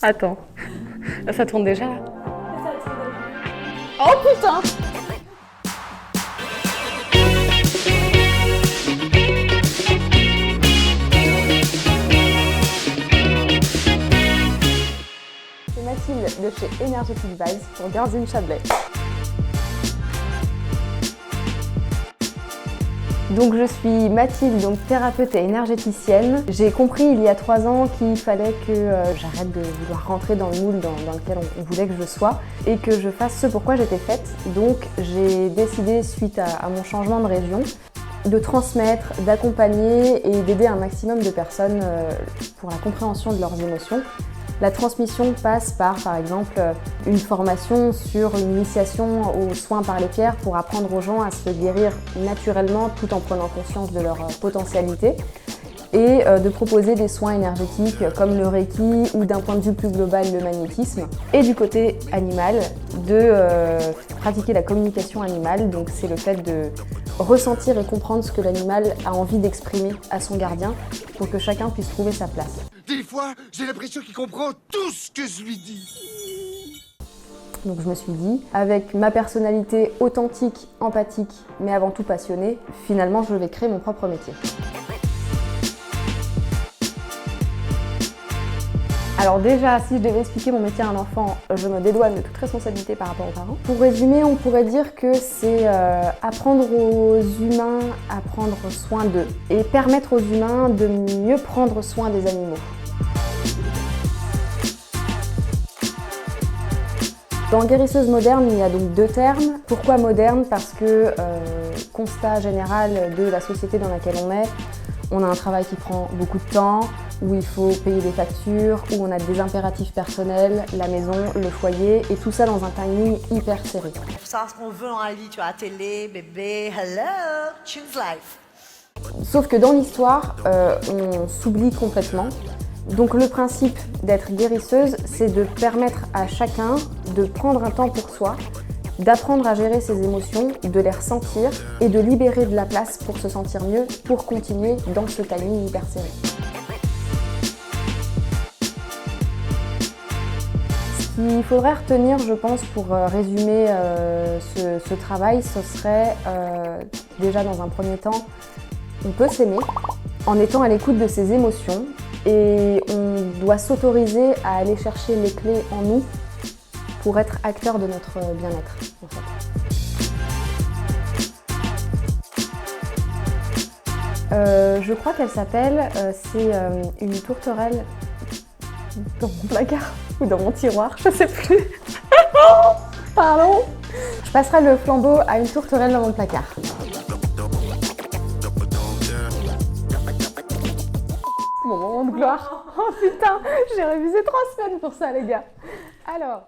Attends, là, ça tourne déjà là. Oh putain! C'est Mathilde de chez Energetic Vibes pour Girls in Chablais. Donc je suis Mathilde, donc thérapeute et énergéticienne. J'ai compris il y a 3 ans qu'il fallait que j'arrête de vouloir rentrer dans le moule dans lequel on voulait que je sois et que je fasse ce pourquoi j'étais faite. Donc j'ai décidé, suite à mon changement de région, de transmettre, d'accompagner et d'aider un maximum de personnes pour la compréhension de leurs émotions. La transmission passe par exemple, une formation sur l'initiation aux soins par les pierres pour apprendre aux gens à se guérir naturellement tout en prenant conscience de leur potentialité et de proposer des soins énergétiques comme le Reiki ou d'un point de vue plus global le magnétisme. Et du côté animal, de pratiquer la communication animale, donc c'est le fait de ressentir et comprendre ce que l'animal a envie d'exprimer à son gardien pour que chacun puisse trouver sa place. Des fois, j'ai l'impression qu'il comprend tout ce que je lui dis. Donc je me suis dit, avec ma personnalité authentique, empathique, mais avant tout passionnée, finalement je vais créer mon propre métier. Alors déjà, si je devais expliquer mon métier à un enfant, je me dédouane de toute responsabilité par rapport aux parents. Pour résumer, on pourrait dire que c'est apprendre aux humains à prendre soin d'eux et permettre aux humains de mieux prendre soin des animaux. Dans guérisseuse moderne, il y a donc 2 termes. Pourquoi moderne? Parce que, constat général de la société dans laquelle on a un travail qui prend beaucoup de temps, où il faut payer des factures, où on a des impératifs personnels, la maison, le foyer, et tout ça dans un timing hyper serré. Il faut savoir ce qu'on veut dans la vie, tu vois, télé, bébé, hello, choose life. Sauf que dans l'histoire, on s'oublie complètement. Donc le principe d'être guérisseuse, c'est de permettre à chacun de prendre un temps pour soi, d'apprendre à gérer ses émotions, de les ressentir et de libérer de la place pour se sentir mieux, pour continuer dans ce timing hyper serré. Ce qu'il faudrait retenir, je pense, pour résumer ce travail, ce serait déjà dans un premier temps, on peut s'aimer en étant à l'écoute de ses émotions et on doit s'autoriser à aller chercher les clés en nous pour être acteur de notre bien-être, en fait. Je crois qu'elle s'appelle, c'est une tourterelle dans mon placard ou dans mon tiroir, je sais plus. Pardon. Je passerai le flambeau à une tourterelle dans mon placard. Mon moment de gloire. Oh putain, j'ai révisé 3 semaines pour ça les gars. Alors.